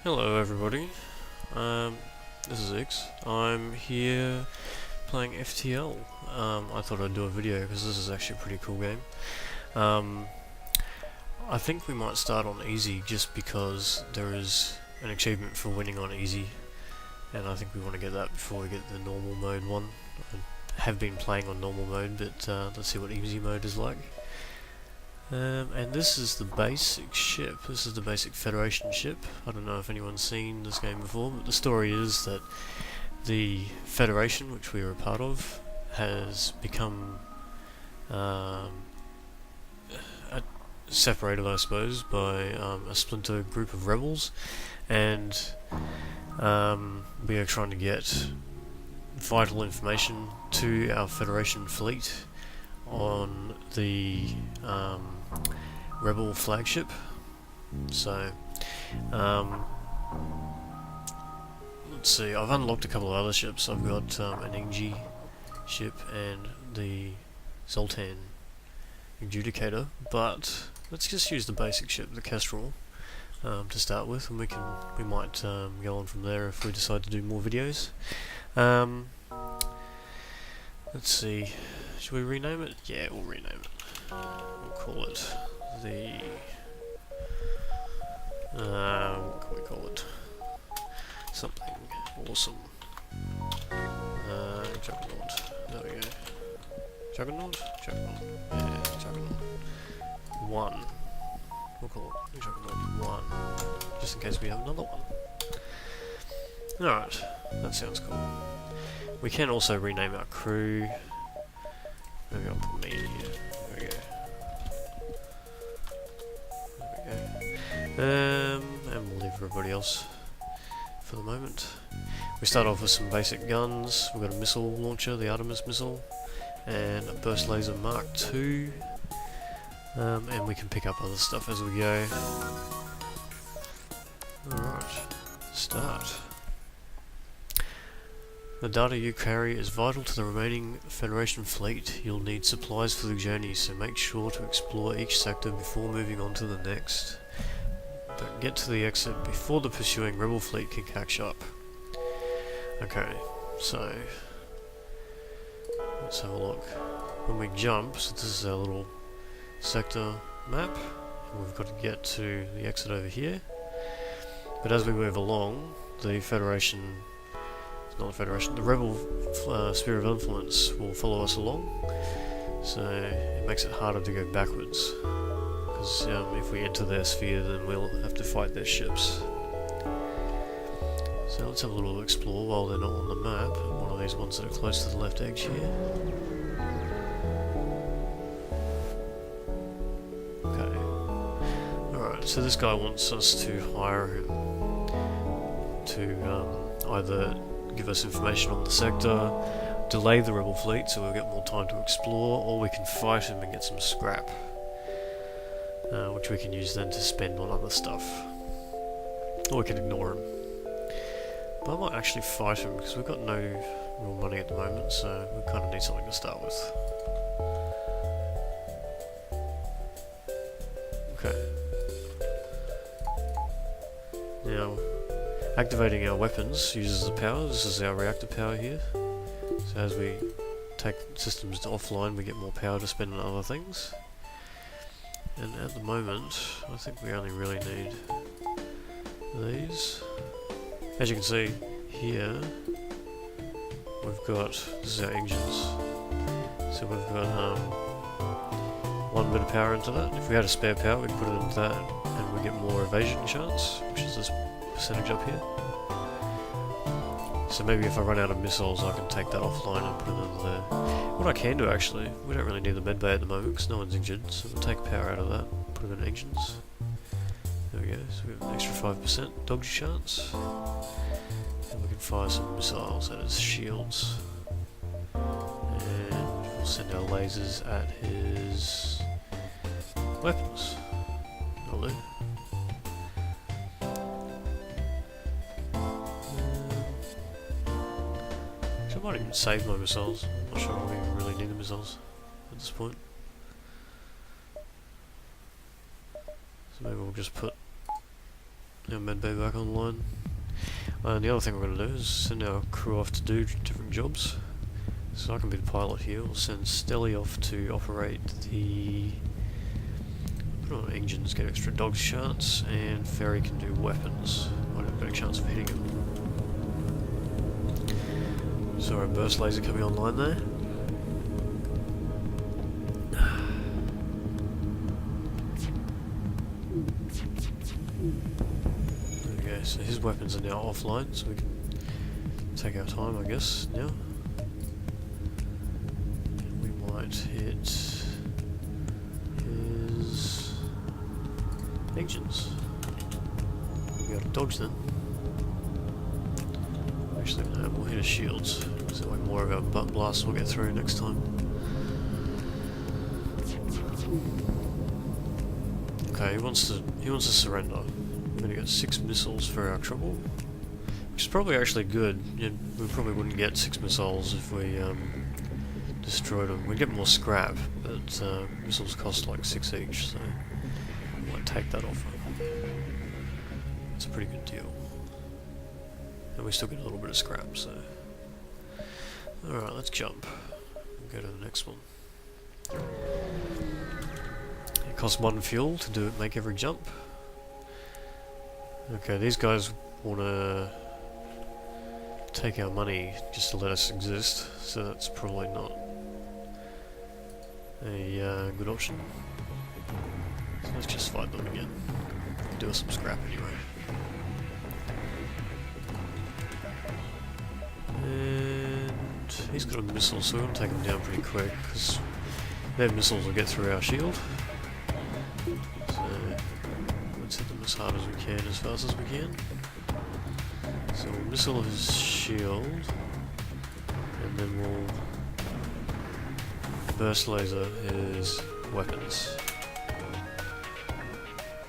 Hello everybody, this is X. I'm here playing FTL. I thought I'd do a video because this is actually a pretty cool game. I think we might start on easy just because there is an achievement for winning on easy, and I think we want to get that before we get the normal mode one. I have been playing on normal mode, but let's see what easy mode is like. And this is the basic ship. This is the basic Federation ship. I don't know if anyone's seen this game before, but the story is that the Federation, which we are a part of, has become separated, I suppose, by a splinter group of rebels, and we are trying to get vital information to our Federation fleet on the rebel flagship. So let's see, I've unlocked a couple of other ships. I've got an Ingi ship and the Zoltan Adjudicator, but let's just use the basic ship, the Kestrel, to start with, and we might go on from there if we decide to do more videos. Let's see, should we rename it? Yeah, we'll rename it. We'll call it the... what can we call it? Something awesome. Juggernaut. There we go. Juggernaut? Juggernaut. Yeah, Juggernaut. 1. We'll call it Juggernaut 1. Just in case we have another one. Alright, that sounds cool. We can also rename our crew. Maybe I'll put me in here. There we go. There we go. And we'll leave everybody else for the moment. We start off with some basic guns. We've got a missile launcher, the Artemis missile, and a burst laser Mark II. And we can pick up other stuff as we go. Alright, start. The data you carry is vital to the remaining Federation fleet. You'll need supplies for the journey, so make sure to explore each sector before moving on to the next. But get to the exit before the pursuing rebel fleet can catch up. Okay, so let's have a look. When we jump, so this is our little sector map, and we've got to get to the exit over here. But as we move along, the Federation... not the Federation, the Rebel Sphere of Influence will follow us along, so it makes it harder to go backwards, because if we enter their sphere then we'll have to fight their ships. So let's have a little explore while they're not on the map, one of these ones that are close to the left edge here. Okay, alright, so this guy wants us to hire him to either give us information on the sector, delay the rebel fleet so we'll get more time to explore, or we can fight him and get some scrap, which we can use then to spend on other stuff. Or we can ignore him. But I might actually fight him because we've got no real money at the moment, so we kind of need something to start with. Okay. Now, activating our weapons uses the power. This is our reactor power here. So as we take systems to offline, we get more power to spend on other things. And at the moment, I think we only really need these. As you can see here, we've got, this is our engines. So we've got 1 bit of power into that. If we had a spare power, we'd put it into that, and we get more evasion chance, which is this percentage up here. So maybe if I run out of missiles I can take that offline and put it into there. What I can do actually, we don't really need the medbay at the moment because no one's injured, so we'll take power out of that, put it in engines. There we go, so we have an extra 5% dodge chance. And we can fire some missiles at his shields. And we'll send our lasers at his weapons. That'll do. I might even save my missiles. I'm not sure we even really need the missiles at this point. So maybe we'll just put our medbay back online. And the other thing we're going to do is send our crew off to do different jobs. So I can be the pilot here. We'll send Stelly off to operate the... put on engines, get extra dog shots, and Ferry can do weapons. Might have a better chance of hitting him. So our burst laser coming online there. Okay, so his weapons are now offline, so we can take our time, I guess, now. We might hit his engines. We got to dodge them. Actually, no, we'll hit his shields, so like more of our butt blasts will get through next time. Okay, he wants to surrender. We're gonna get 6 missiles for our trouble, which is probably actually good. We probably wouldn't get 6 missiles if we destroyed them. We'd get more scrap, but missiles cost like 6 each, so I might take that offer. It's a pretty good deal. And we still get a little bit of scrap, so... Alright, let's jump. We'll go to the next one. It costs 1 fuel to make every jump. Okay, these guys want to take our money just to let us exist, so that's probably not a good option. So let's just fight them again. Do us some scrap anyway. And he's got a missile, so we're going to take him down pretty quick, because their missiles will get through our shield. So let's hit them as hard as we can, as fast as we can. So we'll missile his shield, and then we'll burst laser his weapons.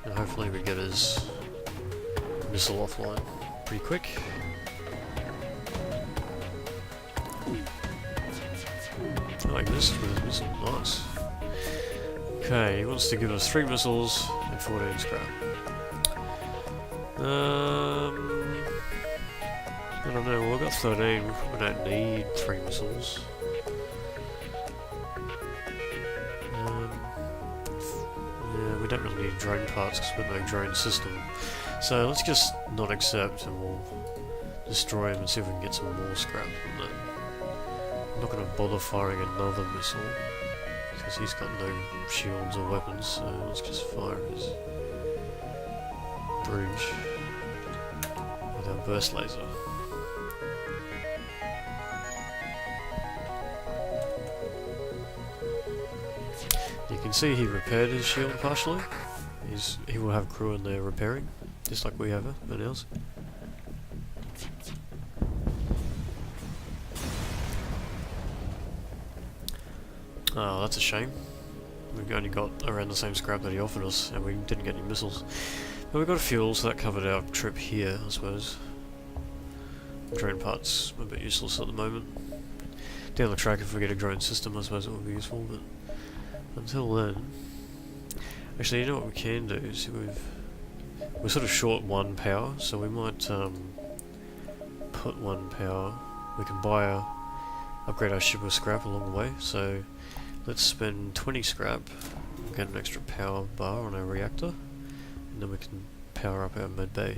And hopefully we get his missile offline pretty quick. I like this with his missile, nice. Okay, he wants to give us 3 missiles and 14 scrap. I don't know, well, we've got 13, we probably don't need 3 missiles. Yeah, we don't really need drone parts because we've got no drone system. So let's just not accept and we'll destroy him and see if we can get some more scrap from that. I'm not going to bother firing another missile because he's got no shields or weapons, so let's just fire his bridge with our burst laser. You can see he repaired his shield partially. He will have crew in there repairing, just like we have in ours. Oh, that's a shame. We've only got around the same scrap that he offered us, and we didn't get any missiles. But we got fuel, so that covered our trip here, I suppose. Drone parts a bit useless at the moment. Down the track, if we get a drone system, I suppose it would be useful, but until then... Actually, you know what we can do? Is we're sort of short 1 power, so we might put 1 power. We can upgrade our ship with scrap along the way, so let's spend 20 scrap, get an extra power bar on our reactor, and then we can power up our med bay.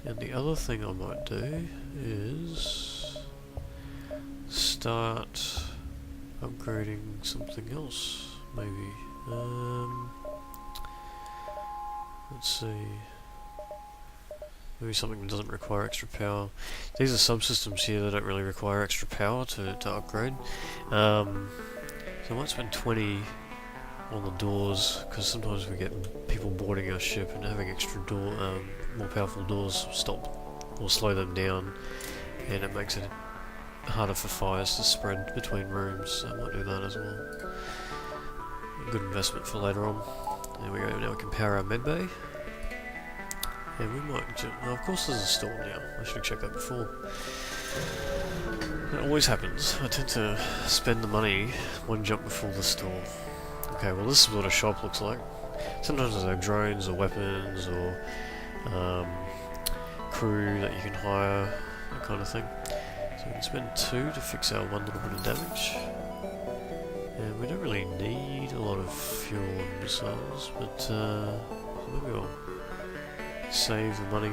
And the other thing I might do is start upgrading something else, maybe. Let's see. Maybe something that doesn't require extra power. These are subsystems here that don't really require extra power to upgrade. So I might spend 20 on the doors, because sometimes we get people boarding our ship and having extra more powerful doors stop or slow them down, and it makes it harder for fires to spread between rooms, so I might do that as well. A good investment for later on. There we go, now we can power our med bay. And we might of course there's a store now, I should have checked that before. That always happens, I tend to spend the money 1 jump before the store. Okay, well this is what a shop looks like. Sometimes there's like drones or weapons or crew that you can hire, that kind of thing. So we can spend 2 to fix our 1 little bit of damage. And we don't really need a lot of fuel and missiles, but maybe I'll save the money.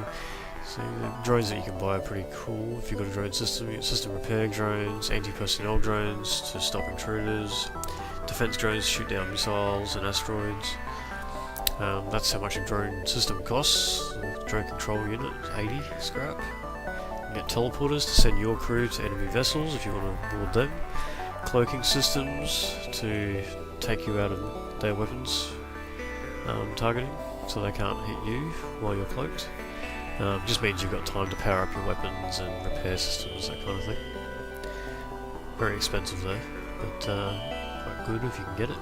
So the drones that you can buy are pretty cool. If you've got a drone system, you get system repair drones, anti-personnel drones to stop intruders, defense drones to shoot down missiles and asteroids. That's how much a drone system costs. The drone control unit, 80 scrap. You get teleporters to send your crew to enemy vessels if you want to board them. Cloaking systems to take you out of their weapons targeting, so they can't hit you while you're cloaked. Just means you've got time to power up your weapons and repair systems, that kind of thing. Very expensive though, but quite good if you can get it.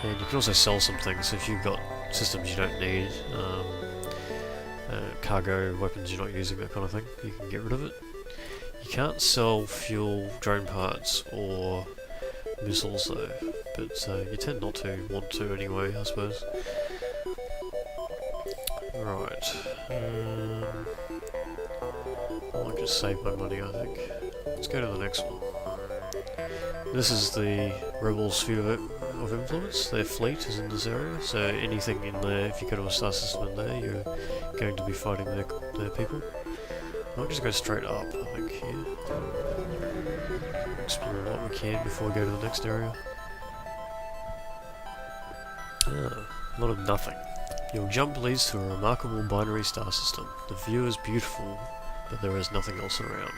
And you can also sell some things, so if you've got systems you don't need, cargo weapons you're not using, that kind of thing, you can get rid of it. You can't sell fuel, drone parts, or missiles though, but you tend not to want to anyway, I suppose. Right, I might just save my money, I think. Let's go to the next one. This is the Rebels' sphere of influence. Their fleet is in this area, so anything in there, if you go to a star system in there, you're going to be fighting their people. I'll just go straight up, I think, here. Explore what we can before we go to the next area. A lot of nothing. Your jump leads to a remarkable binary star system. The view is beautiful, but there is nothing else around.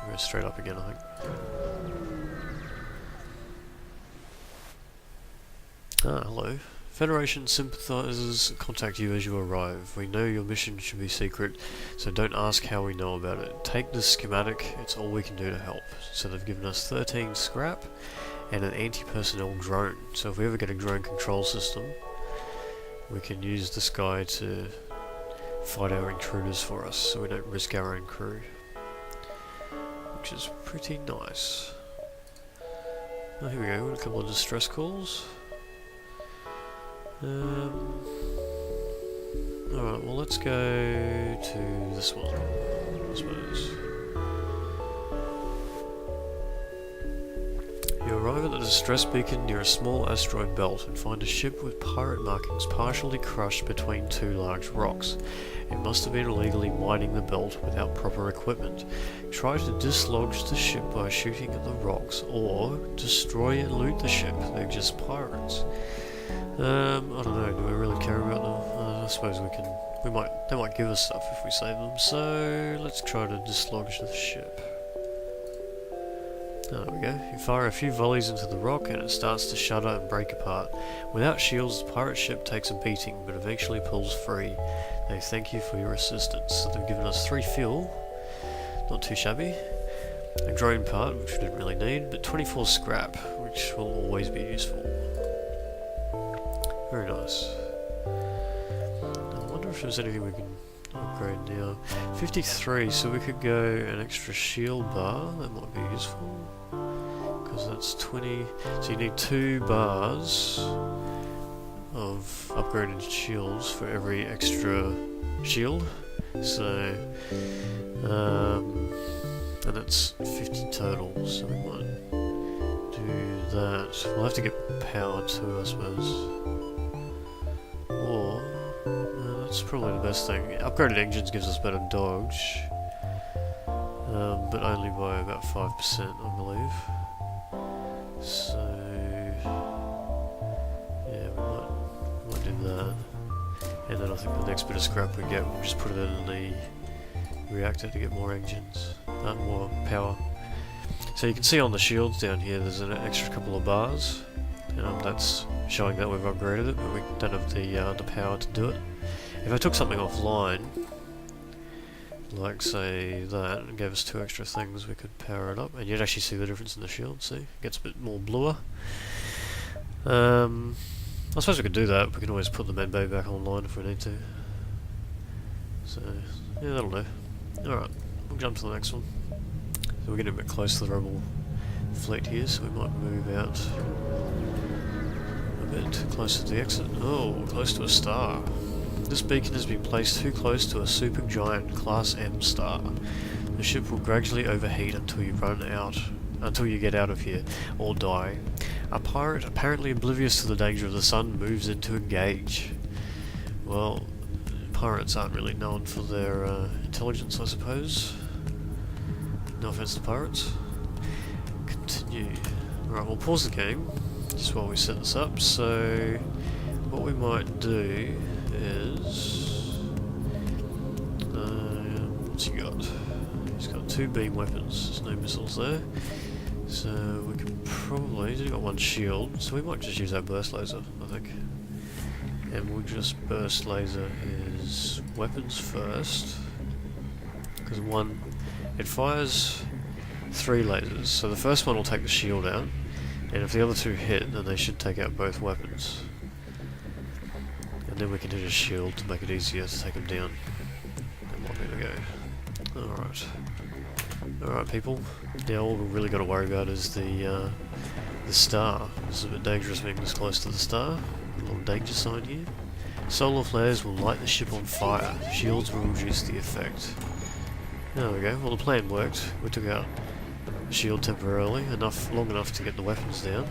We'll go straight up again, I think. Hello. Federation sympathizers contact you as you arrive. We know your mission should be secret, so don't ask how we know about it. Take this schematic, it's all we can do to help. So they've given us 13 scrap and an anti-personnel drone. So if we ever get a drone control system, we can use this guy to fight our intruders for us, so we don't risk our own crew. Which is pretty nice. Oh, here we go, got a couple of distress calls. Alright, well let's go to this one, I suppose. You arrive at the distress beacon near a small asteroid belt and find a ship with pirate markings partially crushed between 2 large rocks. It must have been illegally mining the belt without proper equipment. Try to dislodge the ship by shooting at the rocks, or destroy and loot the ship. They're just pirates. I don't know, do we really care about them? I suppose they might give us stuff if we save them, so let's try to dislodge the ship. There we go. You fire a few volleys into the rock and it starts to shudder and break apart. Without shields, the pirate ship takes a beating, but eventually pulls free. They thank you for your assistance. So they've given us 3 fuel, not too shabby. A drone part, which we didn't really need, but 24 scrap, which will always be useful. Very nice. I wonder if there's anything we can upgrade now. 53, so we could go an extra shield bar, that might be useful. Because that's 20, so you need 2 bars of upgraded shields for every extra shield. So, and that's 50 total, so we might do that. We'll have to get power too, I suppose. Or, that's probably the best thing. Upgraded engines gives us better dodge, but only by about 5%, I believe. So, yeah, we might do that. And then I think the next bit of scrap we get, we'll just put it in the reactor to get more engines, more power. So you can see on the shields down here, there's an extra couple of bars. That's showing that we've upgraded it, but we don't have the power to do it. If I took something offline, like say that, and gave us 2 extra things, we could power it up, and you'd actually see the difference in the shield. See, it gets a bit more bluer. I suppose we could do that. We can always put the medbay back online if we need to. So yeah, that'll do. Alright, we'll jump to the next one. So we're getting a bit close to the rebel fleet here, so we might move out a bit closer to the exit. Oh, close to a star. This beacon has been placed too close to a supergiant Class M star. The ship will gradually overheat until you get out of here, or die. A pirate, apparently oblivious to the danger of the sun, moves in to engage. Well, pirates aren't really known for their intelligence, I suppose. No offense to pirates. Continue. Alright, we'll pause the game, just while we set this up. So, what we might do is... what's he got? He's got 2 beam weapons, there's no missiles there. So we can probably... he's only got 1 shield, so we might just use our burst laser, I think. And we'll just burst laser his weapons first. Because it fires 3 lasers, so the first one will take the shield out, and if the other 2 hit, then they should take out both weapons. And then we can hit his shield to make it easier to take him down. And one way to go. Alright. Alright people, now all we've really got to worry about is the star. This is a bit dangerous being this close to the star. A little danger sign here. Solar flares will light the ship on fire. Shields will reduce the effect. There we go, well the plan worked. We took out the shield temporarily, long enough to get the weapons down.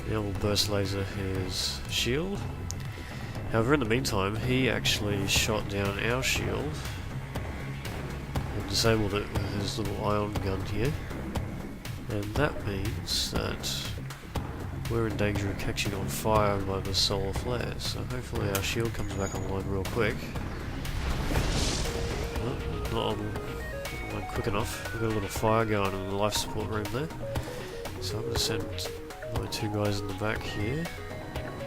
Now we'll burst laser his shield. However, in the meantime, he actually shot down our shield and disabled it with his little ion gun here. And that means that we're in danger of catching on fire by the solar flares. So hopefully our shield comes back online real quick. Oh, not online quick enough. We've got a little fire going in the life support room there. So I'm going to send my 2 guys in the back here,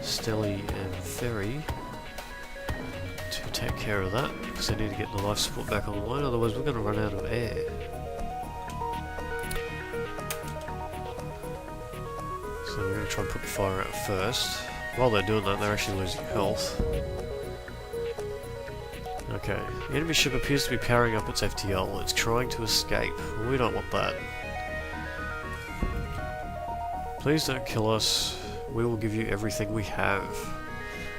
Stelly and Ferry, to take care of that, because they need to get the life support back online, otherwise we're going to run out of air. So we're going to try and put the fire out first. While they're doing that, they're actually losing health. Okay, the enemy ship appears to be powering up its FTL. It's trying to escape. Well, we don't want that. Please don't kill us. We will give you everything we have.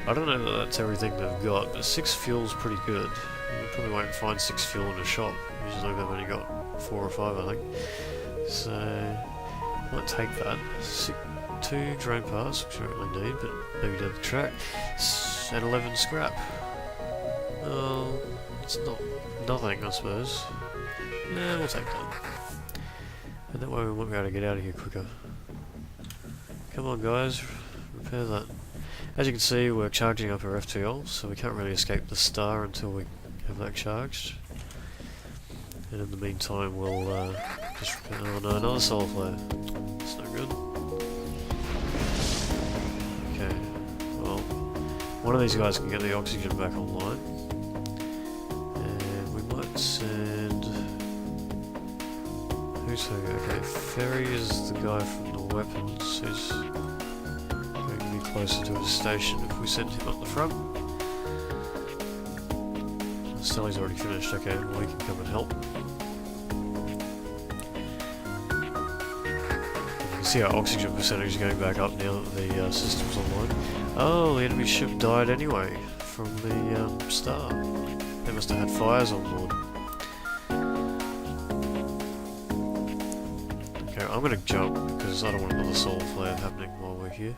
I don't know that that's everything they've got, but 6 fuel's pretty good. You probably won't find 6 fuel in a shop. Usually they've only got 4 or 5, I think. So, I might take that. 2 drone parts, which I don't really need, but maybe down the track. And 11 scrap. Well, it's not nothing, I suppose. Yeah, we'll take that. And that way we might be able to get out of here quicker. Come on guys, repair that. As you can see, we're charging up our FTL, so we can't really escape the star until we have that charged. And in the meantime, we'll just repair... oh no, another solar flare. That's no good. Okay, well, one of these guys can get the oxygen back online. And we might send... who's who? Okay, Ferry is the guy from the weapons who's going to be closer to his station if we send him up the front. Stelly's already finished, okay, well he can come and help. You can see our oxygen percentage is going back up now that the system's online. Oh, the enemy ship died anyway from the star. They must have had fires on board. Okay, I'm gonna jump because I don't want another solar flare happening while we're here.